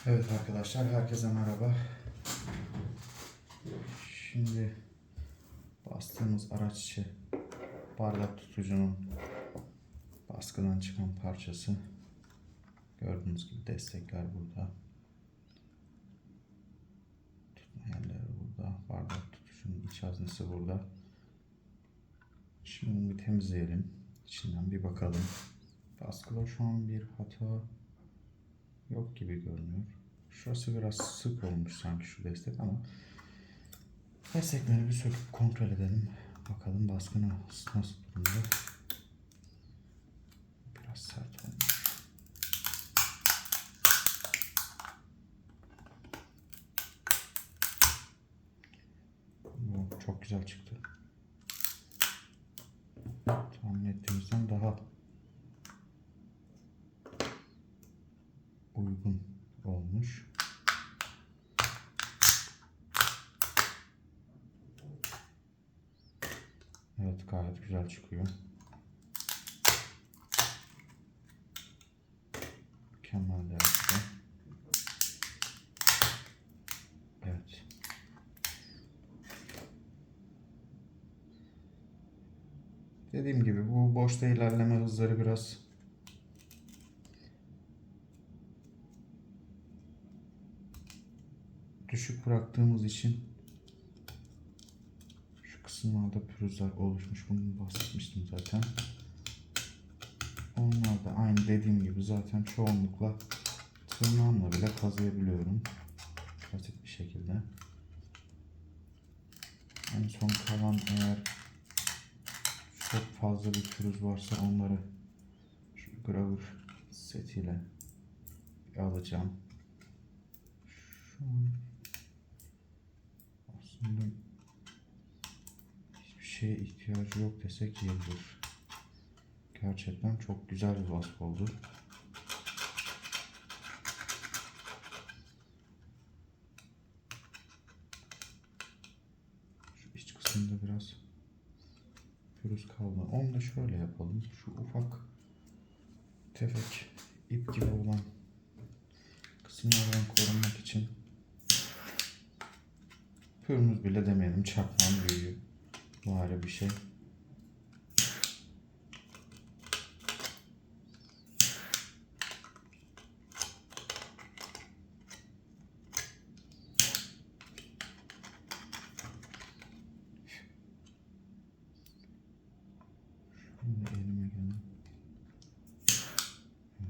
Evet arkadaşlar, herkese merhaba. Şimdi bastığımız araç içi bardak tutucunun baskıdan çıkan parçası. Gördüğünüz gibi destekler burada. Tutma yerleri burada. Bardak tutucunun iç haznesi burada. Şimdi bunu bir temizleyelim. İçinden bir bakalım. Baskıda şu an bir hata yok gibi görünüyor. Şurası biraz sık olmuş sanki şu destek ama destekleri bir söküp kontrol edelim. Bakalım baskı nasıl durumda. Biraz sert olmuş. Çok güzel çıktı. Tahmin ettiğimizden daha uygun olmuş. Evet, gayet güzel çıkıyor. Mükemmel derecede. Evet. Dediğim gibi bu boşta ilerleme hızları biraz düşük bıraktığımız için şu kısımlarda pürüzler oluşmuş. Bunu bahsetmiştim zaten. Onlar da aynı dediğim gibi zaten çoğunlukla tırnağımla bile kazıyabiliyorum. Basit bir şekilde. En son kalan eğer çok fazla bir pürüz varsa onları şu Grabber setiyle alacağım. Şu an aslında hiçbir şeye ihtiyacı yok desek yeridir. Gerçekten çok güzel bir vasf oldu. Şu iç kısımda biraz pürüz kaldı. Onu da şöyle yapalım. Şu ufak tefek ip gibi olan kısımlardan korunmak için pürmüz bile demeyelim, çakmağın büyüğü var bir şey. Şimdi elime gelen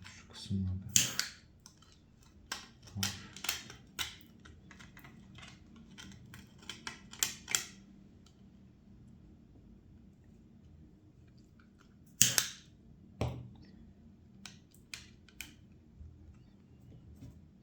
şu kısımlarda var.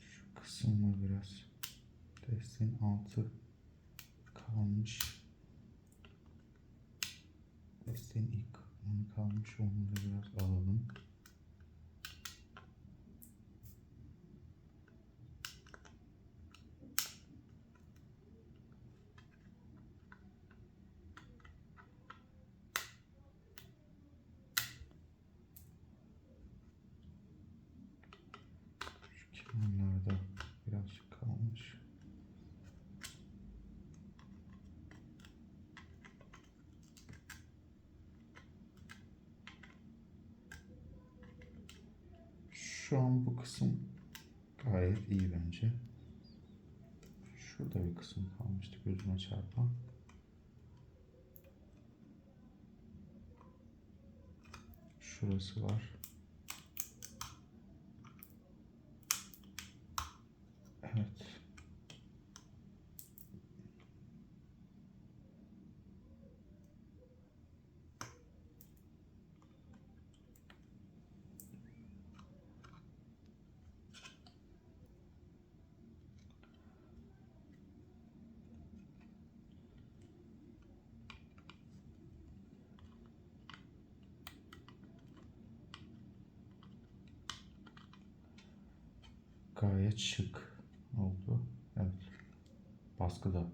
Şu kısımda biraz desteğin altı kalmış. Desteğin ilk kısmı kalmış. Onu da biraz alalım. Şu kenarlarda birazcık kalmış. Şu an bu kısım gayet iyi bence. Şurada bir kısım kalmıştı gözüme çarpan. Şurası var. Evet. Gayet şık oldu. Evet. Baskı da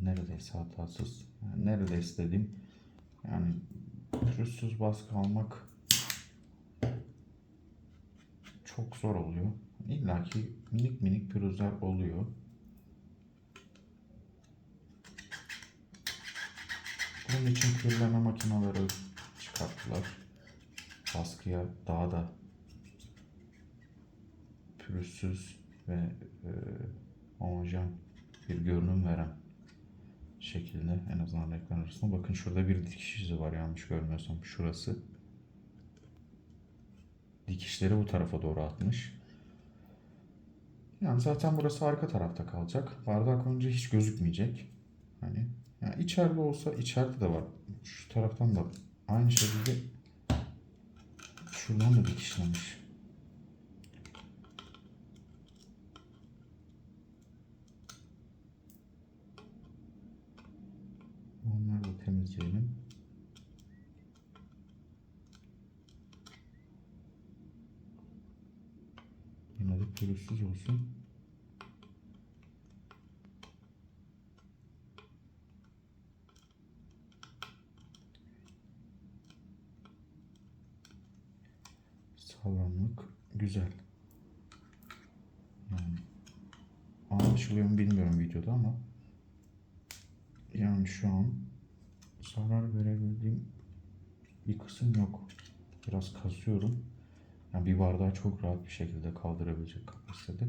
neredeyse hatasız. Yani neredeyse dediğim, yani pürüzsüz baskı almak çok zor oluyor. illaki minik minik pürüzler oluyor. Bunun için kürleme makineleri çıkarttılar. Baskıya daha da pürüzsüz ve homojen bir görünüm veren şekilde, en azından renkler arasında. Bakın şurada bir dikiş izi var, yanlış görmüyorsam şurası. Dikişleri bu tarafa doğru atmış. Yani zaten burası arka tarafta kalacak. Bardak önce hiç gözükmeyecek. Hani yani içeride olsa, içeride de var. Şu taraftan da aynı şekilde şuradan da dikişlemiş. Onları da temizleyelim. Yine de pürüzsüz olsun. Sağlamlık güzel. Yani anlaşılıyor mu bilmiyorum videoda ama yani şu an zarar verebildiğim bir kısım yok. Biraz kasıyorum. Yani bir bardağı çok rahat bir şekilde kaldırabilecek kapasitede.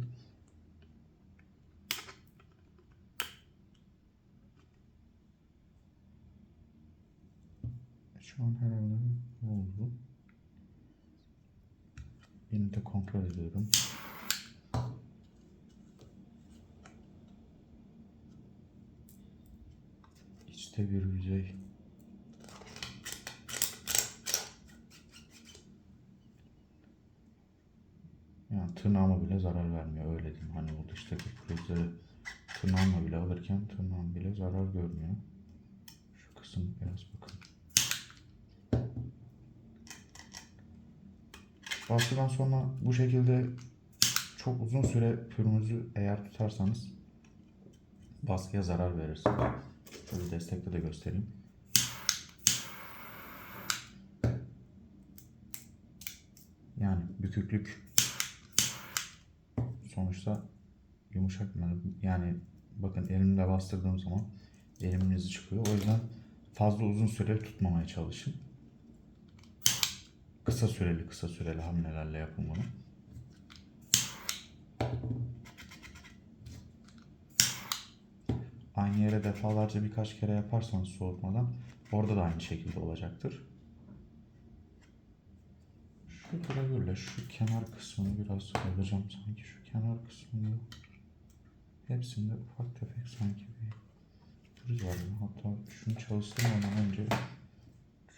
Şu an herhalde oldu. Yine de kontrol ediyorum. İçte bir yüzey. Yani tırnağıma bile zarar vermiyor, öyle diyeyim. Hani o dıştaki pürüzleri tırnağımla bile alırken tırnağım bile zarar görmüyor. Şu kısım biraz bakın. Baskıdan sonra bu şekilde çok uzun süre pürünüzü eğer tutarsanız baskıya zarar verirsiniz. Şöyle destekle de göstereyim. Yani büküklük sonuçta yumuşak, yani bakın elimle bastırdığım zaman elimin izi çıkıyor. O yüzden fazla uzun süre tutmamaya çalışın. Kısa süreli hamlelerle yapın bunu. Aynı yere defalarca birkaç kere yaparsanız soğutmadan orada da aynı şekilde olacaktır. Şu gravürle şu kenar kısmını biraz alacağım sanki. Şu kenar kısmını hepsinde ufak tefek sanki bir pürüz var. Hatta şunu çalıştırmadan önce,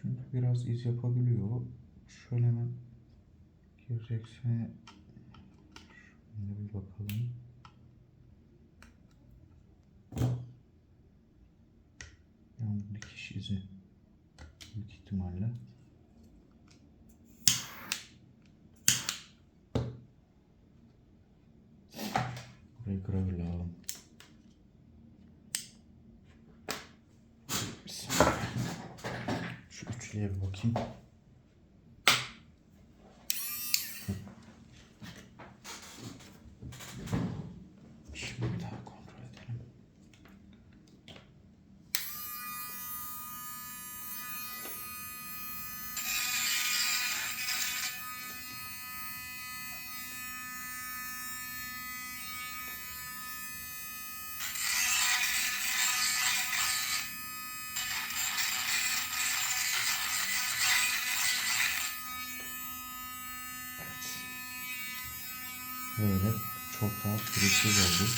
çünkü biraz iz yapabiliyor. Şöyle hemen girecekse şöyle bir bakalım. Yani dikiş izi büyük ihtimalle. Burayı gravürle alalım. Şu üçlüye bir bakayım. Şimdi bir daha kontrol edelim. Böyle çok daha pürüzsüz oldu.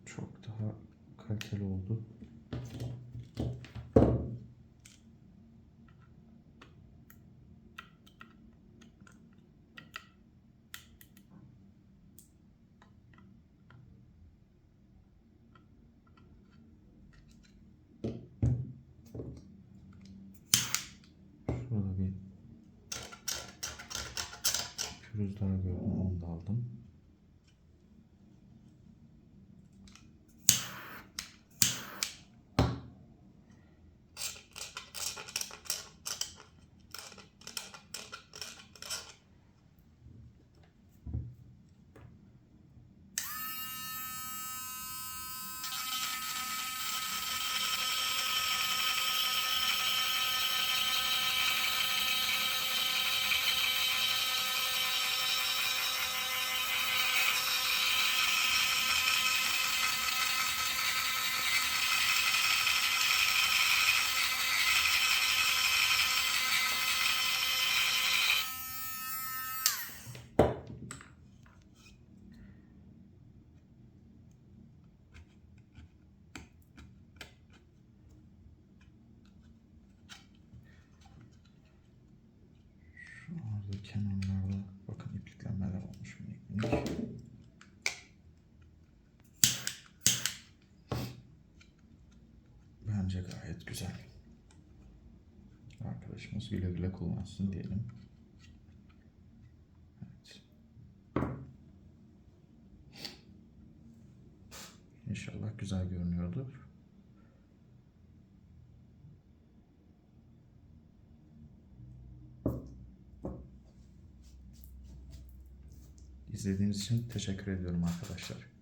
Çok daha kaliteli oldu. pürüz daha gördüm, onu da aldım. Şu arada kenarlarda bakın ipliklenmeler olmuş minik minik. Bence gayet güzel. Arkadaşımız güle güle kullansın diyelim. Evet. İnşallah güzel görünüyordur. İzlediğiniz için teşekkür ediyorum arkadaşlar.